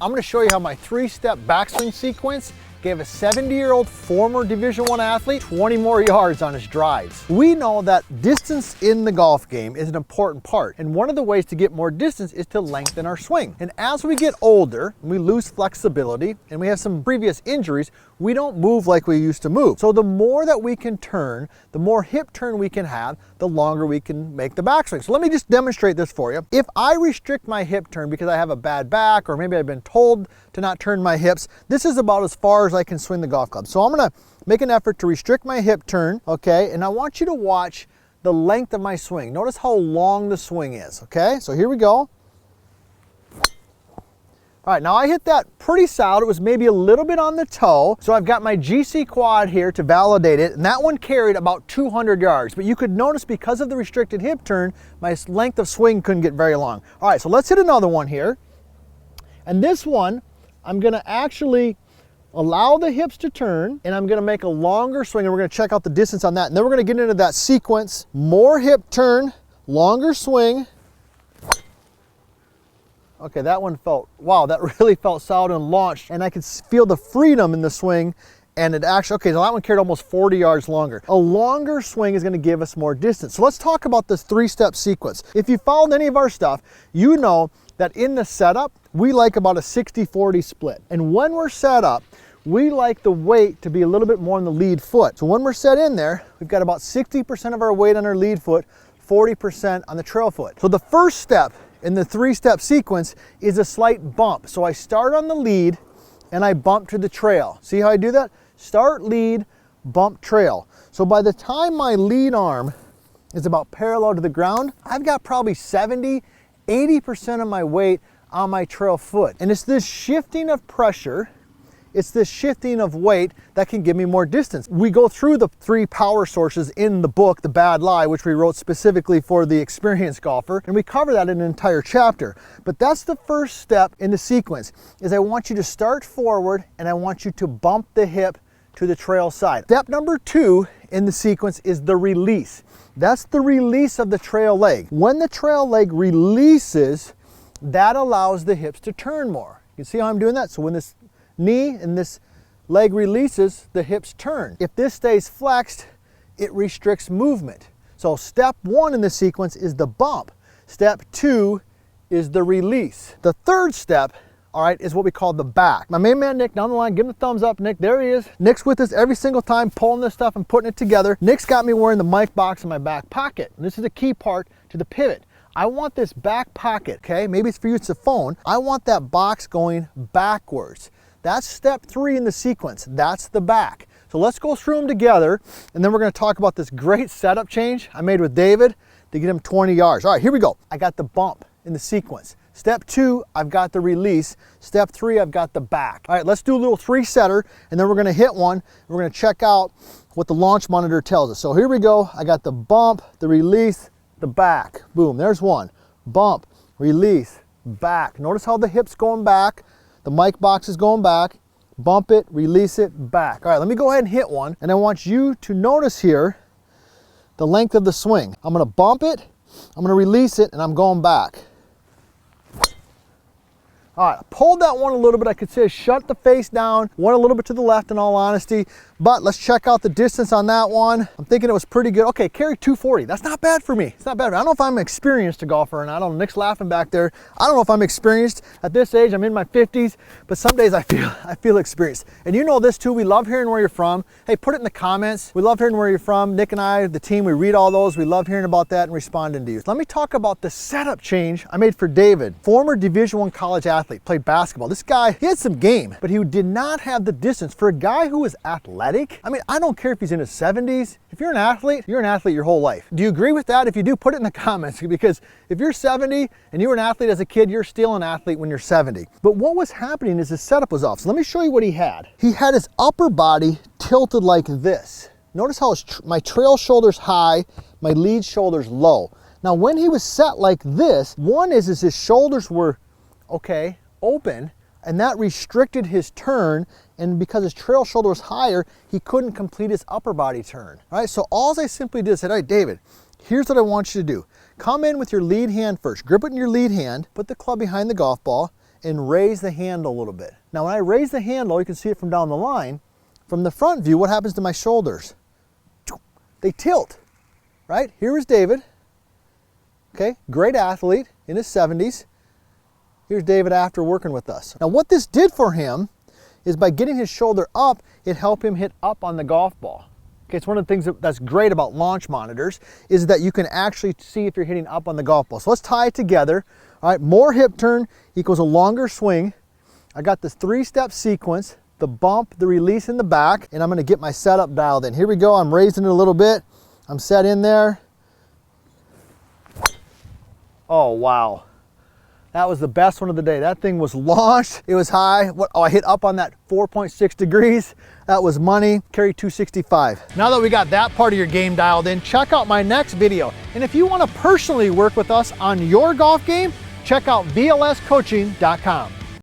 I'm gonna show you how my 3-step backswing sequence gave a 70-year-old former Division I athlete 20 more yards on his drives. We know that distance in the golf game is an important part, and one of the ways to get more distance is to lengthen our swing. And as we get older, we lose flexibility, and we have some previous injuries, we don't move like we used to move. So the more that we can turn, the more hip turn we can have, the longer we can make the backswing. So let me just demonstrate this for you. If I restrict my hip turn because I have a bad back, or maybe I've been told to not turn my hips, this is about as far as I can swing the golf club. So I'm gonna make an effort to restrict my hip turn, okay? And I want you to watch the length of my swing. Notice how long the swing is, okay? So here we go. All right, now I hit that pretty solid. It was maybe a little bit on the toe. So I've got my GC quad here to validate it, and that one carried about 200 yards. But you could notice because of the restricted hip turn, my length of swing couldn't get very long. All right, so let's hit another one here. And this one, I'm gonna actually allow the hips to turn, and I'm gonna make a longer swing, and we're gonna check out the distance on that. And then we're gonna get into that sequence. More hip turn, longer swing. Okay, that one felt, wow, that really felt solid and launched, and I could feel the freedom in the swing, and it actually, okay, so that one carried almost 40 yards longer. A longer swing is gonna give us more distance. So let's talk about this 3-step sequence. If you followed any of our stuff, you know that in the setup, we like about a 60-40 split. And when we're set up, we like the weight to be a little bit more on the lead foot. So when we're set in there, we've got about 60% of our weight on our lead foot, 40% on the trail foot. So the first step in the 3-step sequence is a slight bump. So I start on the lead and I bump to the trail. See how I do that? Start lead, bump trail. So by the time my lead arm is about parallel to the ground, I've got probably 70–80% of my weight on my trail foot. And it's this shifting of pressure, it's this shifting of weight that can give me more distance. We go through the 3 power sources in the book, The Bad Lie, which we wrote specifically for the experienced golfer, and we cover that in an entire chapter. But that's the first step in the sequence, is I want you to start forward and I want you to bump the hip to the trail side. Step number 2 in the sequence is the release. That's the release of the trail leg. When the trail leg releases, that allows the hips to turn more. You see how I'm doing that? So when this knee and this leg releases, the hips turn. If this stays flexed, it restricts movement. So step 1 in the sequence is the bump. Step 2 is the release. The third step, all right, is what we call the back. My main man, Nick, down the line, give him a thumbs up. Nick, there he is. Nick's with us every single time, pulling this stuff and putting it together. Nick's got me wearing the mic box in my back pocket. And this is a key part to the pivot. I want this back pocket, okay? Maybe it's for you, it's a phone. I want that box going backwards. That's step 3 in the sequence. That's the back. So let's go through them together, and then we're gonna talk about this great setup change I made with David to get him 20 yards. All right, here we go. I got the bump in the sequence. Step 2, I've got the release. Step 3, I've got the back. All right, let's do a little 3-setter, and then we're gonna hit one, and we're gonna check out what the launch monitor tells us. So here we go. I got the bump, the release, the back. Boom, there's one. Bump, release, back. Notice how the hip's going back. The mic box is going back. Bump it, release it, back. All right, let me go ahead and hit one. And I want you to notice here the length of the swing. I'm gonna bump it, I'm gonna release it, and I'm going back. All right, I pulled that one a little bit. I could say shut the face down, went a little bit to the left in all honesty, but let's check out the distance on that one. I'm thinking it was pretty good. Okay, carry 240. That's not bad for me. It's not bad. I don't know if I'm experienced a golfer, and I don't know, Nick's laughing back there. I don't know if I'm experienced at this age. I'm in my 50s, but some days I feel experienced. And you know this too, we love hearing where you're from. Hey, put it in the comments. We love hearing where you're from. Nick and I, the team, we read all those. We love hearing about that and responding to you. Let me talk about the setup change I made for David, former Division I college athlete. Played basketball. This guy, he had some game, but he did not have the distance. For a guy who was athletic, I mean, I don't care if he's in his 70s. If you're an athlete your whole life. Do you agree with that? If you do, put it in the comments, because if you're 70 and you were an athlete as a kid, you're still an athlete when you're 70. But what was happening is his setup was off. So let me show you what he had. He had his upper body tilted like this. Notice how my trail shoulder's high, my lead shoulder's low. Now, when he was set like this, one is his shoulders were, okay, open, and that restricted his turn, and because his trail shoulder was higher, he couldn't complete his upper body turn. All right, so all I simply did is said, all right, David, here's what I want you to do. Come in with your lead hand first. Grip it in your lead hand, put the club behind the golf ball, and raise the handle a little bit. Now when I raise the handle, you can see it from down the line. From the front view, what happens to my shoulders? They tilt, right? Here is David, okay, great athlete in his 70s. Here's David after working with us. Now what this did for him is by getting his shoulder up, it helped him hit up on the golf ball. Okay, it's one of the things that's great about launch monitors is that you can actually see if you're hitting up on the golf ball. So let's tie it together. All right, more hip turn equals a longer swing. I got this 3-step sequence, the bump, the release in the back, and I'm gonna get my setup dialed in. Here we go, I'm raising it a little bit. I'm set in there. Oh, wow. That was the best one of the day. That thing was launched, it was high. Oh, I hit up on that 4.6 degrees. That was money, carry 265. Now that we got that part of your game dialed in, check out my next video. And if you wanna personally work with us on your golf game, check out vlscoaching.com.